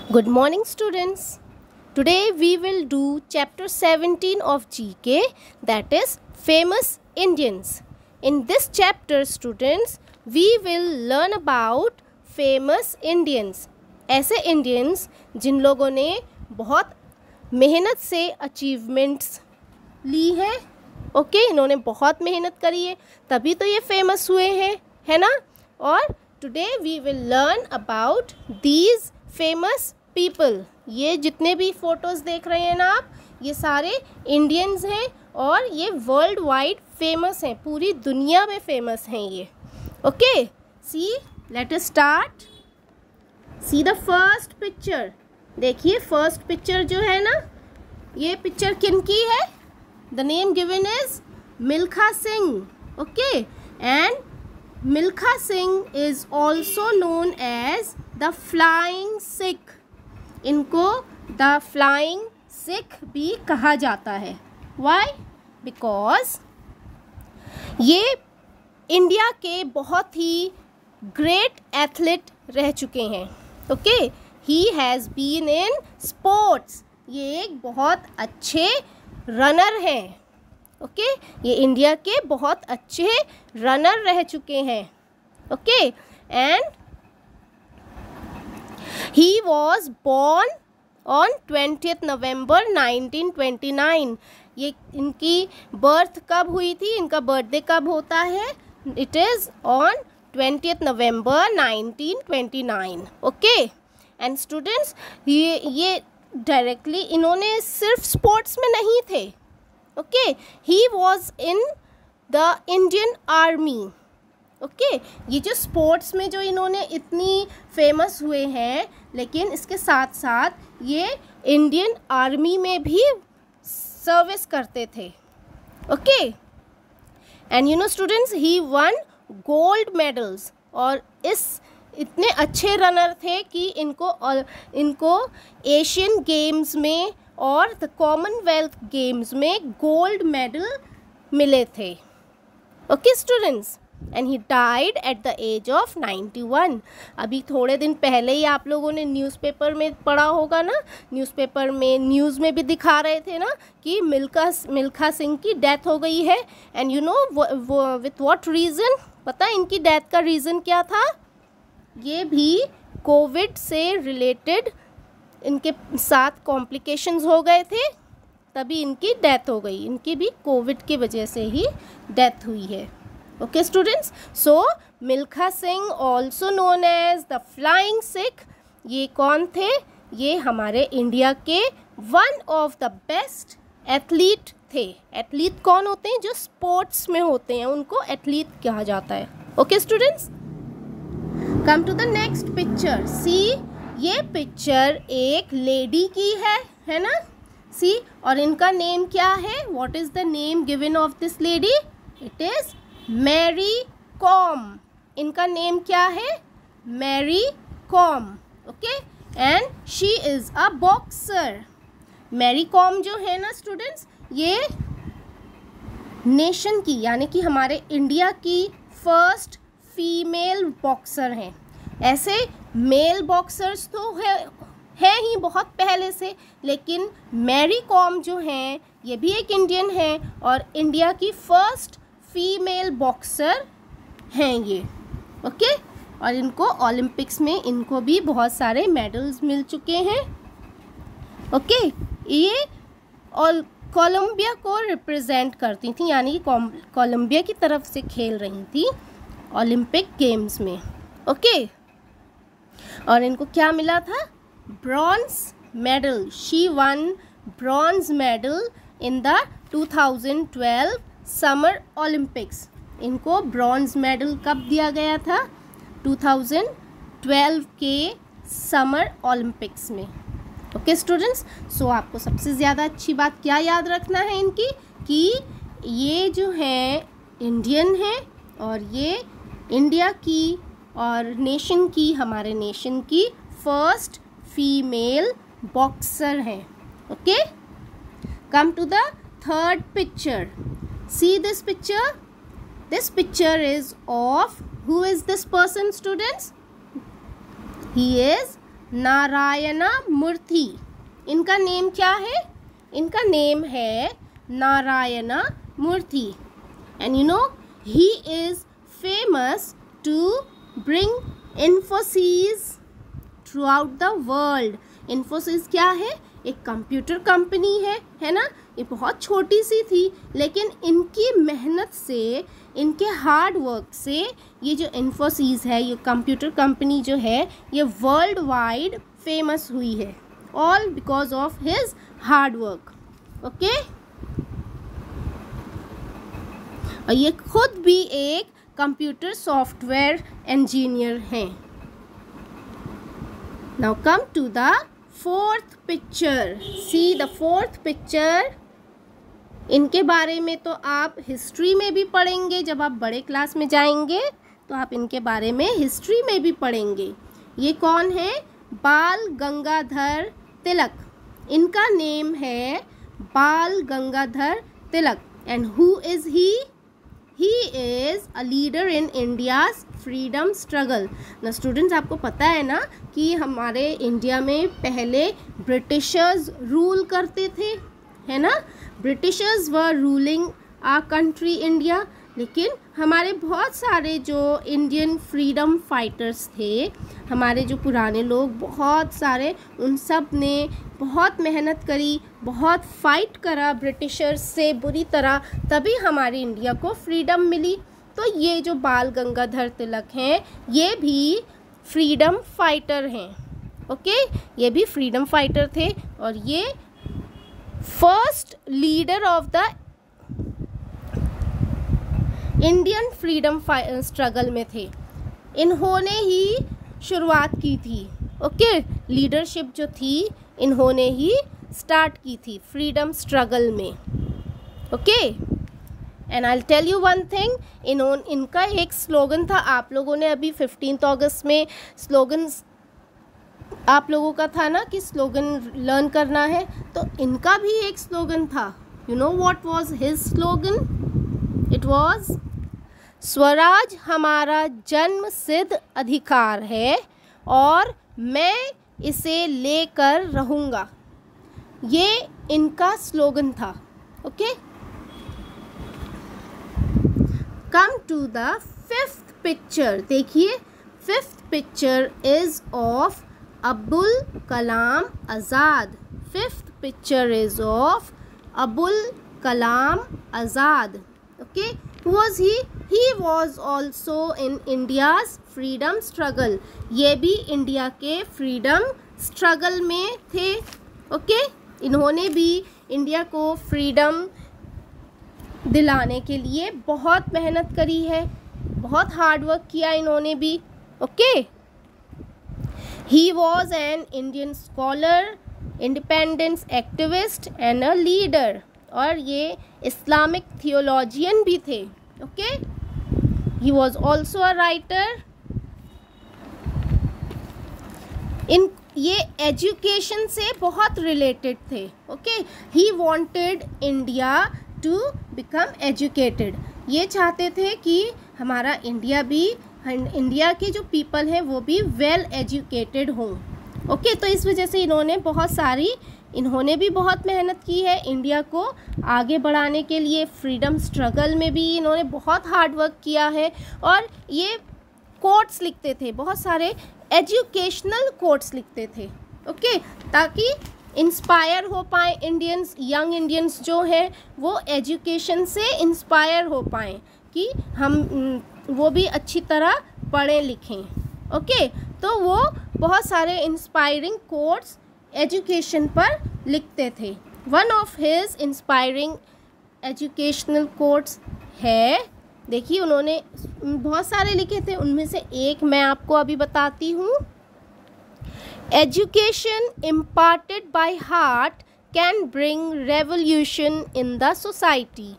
Good morning, students. Today we will do chapter 17 of GK, that is famous Indians. In this chapter, students, we will learn about famous Indians. ऐसे Indians जिन लोगों ने बहुत मेहनत से achievements ली है. Okay, इन्होंने बहुत मेहनत करी है, तभी तो ये फेमस हुए हैं, है ना. और today we will learn about these famous people. ये जितने भी फ़ोटोज़ देख रहे हैं ना आप, ये सारे इंडियंस हैं और ये वर्ल्ड वाइड फेमस हैं, पूरी दुनिया में फेमस हैं ये. Okay, see let us start. See the first picture. देखिए फर्स्ट पिक्चर जो है ना, ये पिक्चर किन की है? The name given is Milkha Singh. Okay, and Milkha Singh is also known as the flying Sikh. इनको द फ्लाइंग सिख भी कहा जाता है. वाई? बिकॉज ये इंडिया के बहुत ही ग्रेट एथलीट रह चुके हैं. Okay, he has been in sports. ये एक बहुत अच्छे रनर हैं. ओके, ये इंडिया के बहुत अच्छे रनर रह चुके हैं. Okay, and he was born on 20th November 1929. ये इनकी बर्थ कब हुई थी, इनका बर्थडे कब होता है? It is on 20th November 1929. Okay, and students, ये डायरेक्टली इन्होंने सिर्फ स्पोर्ट्स में नहीं थे. Okay, he was in the Indian army. Okay, ये जो स्पोर्ट्स में जो इन्होंने इतनी फेमस हुए हैं, लेकिन इसके साथ साथ ये इंडियन आर्मी में भी सर्विस करते थे. Okay, and you no students, he one gold medals. और इस इतने अच्छे रनर थे कि इनको एशियन गेम्स में और द कॉमनवेल्थ गेम्स में गोल्ड मेडल मिले थे. Okay students, and he died at the age of 91. अभी थोड़े दिन पहले ही आप लोगों ने न्यूज़पेपर में पढ़ा होगा ना, न्यूज़पेपर में न्यूज़ में भी दिखा रहे थे ना कि मिल्खा सिंह की डेथ हो गई है. And you know with what reason? पता है इनकी डेथ का रीज़न क्या था? ये भी कोविड से रिलेटेड इनके साथ कॉम्प्लिकेशंस हो गए थे, तभी इनकी डेथ हो गई. इनकी भी कोविड की वजह से ही डेथ हुई है. Okay students, so Milkha Singh also known as the flying Sikh. ये कौन थे? ये हमारे इंडिया के one of the best athlete थे. एथलीट कौन होते हैं? जो स्पोर्ट्स में होते हैं, उनको एथलीट कहा जाता है. Okay students, come to the next picture. See, ये पिक्चर एक लेडी की है ना. सी, और इनका नेम क्या है? What is the name given of this lady? It is Mary Kom. इनका नेम क्या है? Mary Kom. Okay, and she is a boxer. Mary Kom जो है ना स्टूडेंट्स, ये नेशन की यानी कि हमारे इंडिया की फर्स्ट फीमेल बॉक्सर हैं. ऐसे मेल बॉक्सर्स तो है ही बहुत पहले से, लेकिन मैरी कॉम जो हैं ये भी एक इंडियन है और इंडिया की फर्स्ट फीमेल बॉक्सर हैं ये. ओके, और इनको ओलंपिक्स में इनको भी बहुत सारे मेडल्स मिल चुके हैं. ओके, ये और कोलंबिया को रिप्रेजेंट करती थी, यानी कोलंबिया की तरफ से खेल रही थी ओलंपिक गेम्स में. ओके, और इनको क्या मिला था? Bronze medal. She one bronze medal in the 2012 summer Olympics. इनको ब्रॉन्ज मेडल कब दिया गया था? 2012 के समर ओलंपिक्स में. ओके स्टूडेंट्स, सो आपको सबसे ज़्यादा अच्छी बात क्या याद रखना है इनकी, कि ये जो है इंडियन है और ये इंडिया की और नेशन की, हमारे नेशन की फर्स्ट फीमेल बॉक्सर हैं. Okay, come to the third picture. See this picture? This picture is of, who is this person students? He is Narayana Murthy. इनका नेम क्या है? इनका नेम है Narayana Murthy. And you know he is famous to bring Infosys throughout the world. Infosys क्या है? एक computer company है ना। ये बहुत छोटी सी थी, लेकिन इनकी मेहनत से, इनके हार्ड वर्क से ये जो इन्फोसिस है, ये कंप्यूटर कंपनी जो है, ये वर्ल्ड वाइड फेमस हुई है, all because of his hard work. Okay, और ये खुद भी एक कंप्यूटर सॉफ्टवेयर इंजीनियर हैं। Now come to the fourth picture. See the fourth picture. इनके बारे में तो आप हिस्ट्री में भी पढ़ेंगे, जब आप बड़े क्लास में जाएंगे तो आप इनके बारे में हिस्ट्री में भी पढ़ेंगे। ये कौन है? बाल गंगाधर तिलक। इनका नेम है Bal Gangadhar Tilak. And who is he? He is a leader in India's freedom struggle. ना स्टूडेंट्स, आपको पता है ना कि हमारे इंडिया में पहले ब्रिटिशर्स रूल करते थे, है ना। Britishers were ruling our country India. लेकिन हमारे बहुत सारे जो इंडियन फ्रीडम फाइटर्स थे, हमारे जो पुराने लोग, बहुत सारे, उन सब ने बहुत मेहनत करी, बहुत फाइट करा ब्रिटिशर्स से बुरी तरह, तभी हमारी इंडिया को फ्रीडम मिली। तो ये जो बाल गंगाधर तिलक हैं, ये भी फ्रीडम फाइटर हैं। ओके, ये भी फ्रीडम फाइटर थे और ये first leader of the Indian freedom struggle में थे। इन्होंने ही शुरुआत की थी। ओके, लीडरशिप जो थी इन्होंने ही स्टार्ट की थी फ्रीडम स्ट्रगल में। Okay, and I tell you one thing, इनका एक स्लोगन था। आप लोगों ने अभी 15 अगस्त में स्लोगन आप लोगों का था ना कि स्लोगन लर्न करना है, तो इनका भी एक स्लोगन था। You know what was his slogan? It was Swaraj हमारा जन्म सिद्ध अधिकार है और मैं इसे लेकर रहूँगा। ये इनका स्लोगन था। Okay, come to the fifth picture. देखिए, fifth picture is of Abul Kalam Azad. Fifth picture is of Abul Kalam Azad. Okay, who was he? He was also in India's freedom struggle. ये भी इंडिया के फ्रीडम स्ट्रगल में थे। ओके, इन्होंने भी इंडिया को फ्रीडम दिलाने के लिए बहुत मेहनत करी है, बहुत हार्ड वर्क किया इन्होंने भी। Okay, he was an Indian scholar, independence activist and a leader. और ये इस्लामिक थियोलॉजियन भी थे। Okay, he was also a writer. ये एजुकेशन से बहुत रिलेटेड थे। Okay, he wanted India to become educated. ये चाहते थे कि हमारा इंडिया भी, इंडिया के जो पीपल हैं वो भी वेल एजुकेटेड हों। ओके, तो इस वजह से इन्होंने भी बहुत मेहनत की है इंडिया को आगे बढ़ाने के लिए। फ्रीडम स्ट्रगल में भी इन्होंने बहुत हार्ड वर्क किया है और ये कोट्स लिखते थे, बहुत सारे एजुकेशनल कोट्स लिखते थे। ओके, ताकि इंस्पायर हो पाए इंडियंस, यंग इंडियंस जो हैं वो एजुकेशन से इंस्पायर हो पाएँ कि वो भी अच्छी तरह पढ़ें लिखें। ओके, तो वो बहुत सारे इंस्पायरिंग कोट्स एजुकेशन पर लिखते थे। One of his inspiring educational quotes है, देखिए उन्होंने बहुत सारे लिखे थे, उनमें से एक मैं आपको अभी बताती हूँ। Education imparted by heart can bring revolution in the society.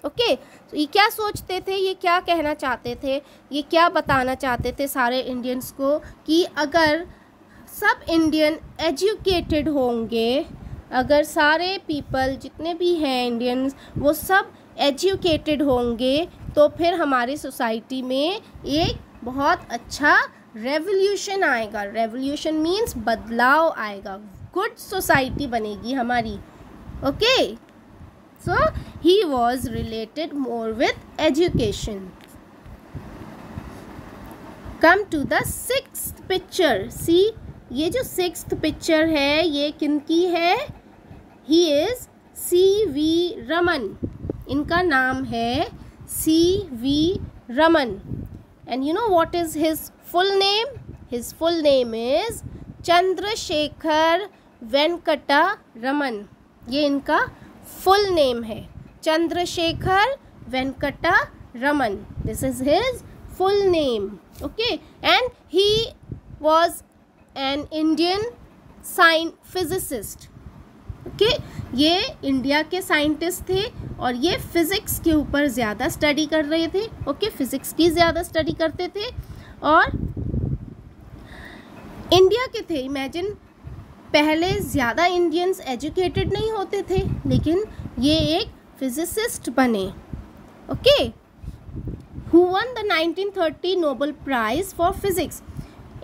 Okay, तो ये क्या सोचते थे, ये क्या कहना चाहते थे, ये क्या बताना चाहते थे सारे इंडियंस को कि अगर सब इंडियन एजुकेटेड होंगे, अगर सारे पीपल जितने भी हैं इंडियंस वो सब एजुकेटेड होंगे, तो फिर हमारी सोसाइटी में एक बहुत अच्छा रेवोल्यूशन आएगा. रेवोल्यूशन मीन्स बदलाव आएगा, गुड सोसाइटी बनेगी हमारी. Okay, so he was related more with education. Come to the sixth picture. See, ये जो सिक्स्थ पिक्चर है ये किनकी है? He is C.V. रमन. इनका नाम है C.V. Raman. And you know what is his full name? His full name is Chandrashekhar Venkata Raman. ये इनका full name है, Chandrashekhar Venkata Raman. This is his full name. Okay, and he was an Indian physicist. Okay, ये India के scientist थे और ये फिज़िक्स के ऊपर ज़्यादा स्टडी कर रहे थे. ओके, फिज़िक्स की ज़्यादा स्टडी करते थे और इंडिया के थे. इमेजिन, पहले ज़्यादा इंडियंस एजुकेटेड नहीं होते थे, लेकिन ये एक फिजिसिस्ट बने. Okay, who won the 1930 Nobel prize for physics.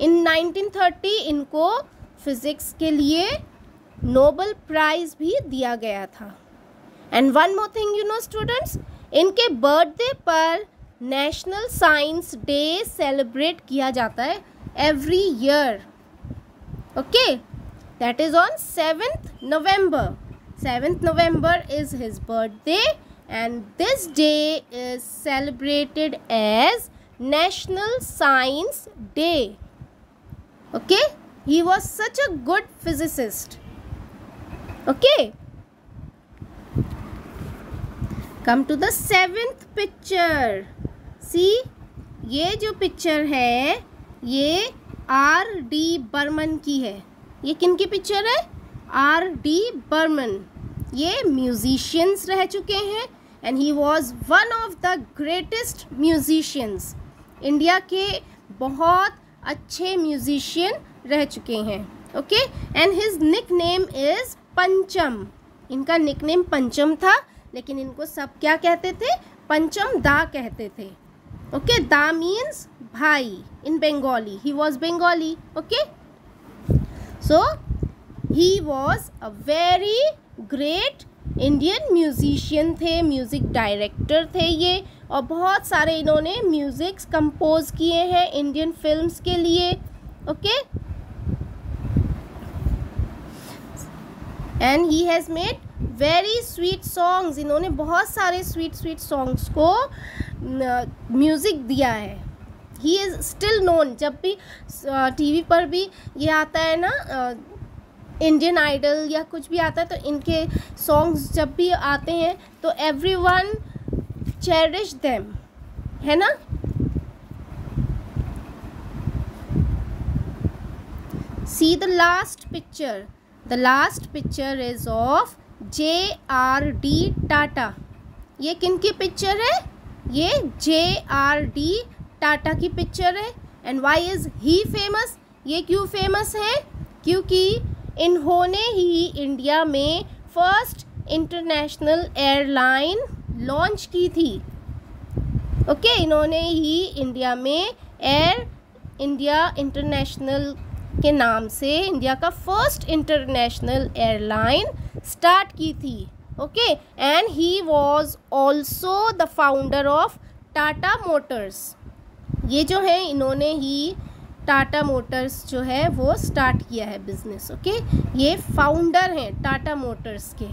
In 1930 इनको फिज़िक्स के लिए नोबेल प्राइज़ भी दिया गया था. And one more thing, you know students, इनके बर्थडे पर नेशनल साइंस डे सेलिब्रेट किया जाता है every year. Okay, that is on 7th November. 7th November is his birthday and this day is celebrated as National Science Day. Okay, he was such a good physicist. Okay, come to the 7th picture. See, ये जो picture है ये R.D. Burman की है. ये किन की picture है? R.D. बर्मन. ये म्यूजिशियंस रह चुके हैं and he was one of the greatest musicians. India के बहुत अच्छे म्यूजिशियन रह चुके हैं. Okay, and his nickname is पंचम. इनका निकनेम पंचम था, लेकिन इनको सब क्या कहते थे? पंचम दा कहते थे. Okay, da means bhai in Bengali. He was Bengali. Okay, so he was a very great Indian musician थे, म्यूज़िक डायरेक्टर थे ये, और बहुत सारे इन्होंने म्यूज़िक्स कंपोज किए हैं इंडियन फिल्म्स के लिए. Okay, and he has made very sweet songs. इन्होंने बहुत सारे स्वीट सॉन्ग्स को म्यूज़िक दिया है. He is still known. जब भी टीवी पर भी ये आता है ना, इंडियन आइडल या कुछ भी आता है, तो इनके सॉन्ग्स जब भी आते हैं तो एवरीवन चेरिश देम, है ना. See the last picture. The last picture is of J.R.D. Tata. ये किन की पिक्चर है? ये J.R.D. टाटा की पिक्चर है. And why is he famous? ये क्यों फेमस है? क्योंकि इन्होंने ही इंडिया में फर्स्ट इंटरनेशनल एयरलाइन लॉन्च की थी. ओके, इन्होंने ही इंडिया में एयर इंडिया इंटरनेशनल के नाम से इंडिया का फर्स्ट इंटरनेशनल एयरलाइन स्टार्ट की थी. Okay, and he was also the founder of Tata Motors. ये जो है इन्होंने ही टाटा मोटर्स जो है वो स्टार्ट किया है बिजनेस. ओके, ये फाउंडर हैं टाटा मोटर्स के.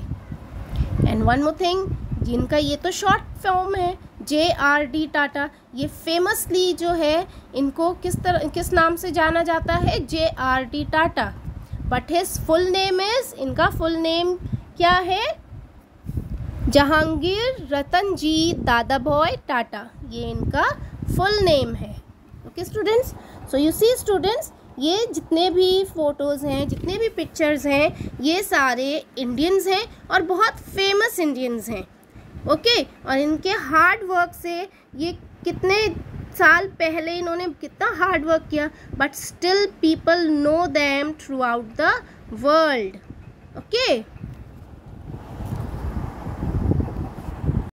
एंड वन मोर थिंग, जिनका ये तो शॉर्ट फॉर्म है J.R.D. टाटा. ये फेमसली जो है इनको किस नाम से जाना जाता है? J.R.D. Tata. But his full name is, इनका फुल नेम क्या है? जहांगीर रतनजीत दादाभाई टाटा. ये इनका फुल नेम है. Okay students, so you see students, ये जितने भी फ़ोटोज़ हैं, जितने भी पिक्चर्स हैं, ये सारे इंडियंस हैं और बहुत फेमस इंडियंस हैं. ओके, और इनके हार्ड वर्क से, ये कितने साल पहले इन्होंने कितना हार्ड वर्क किया, but still people know them through out the world. Okay.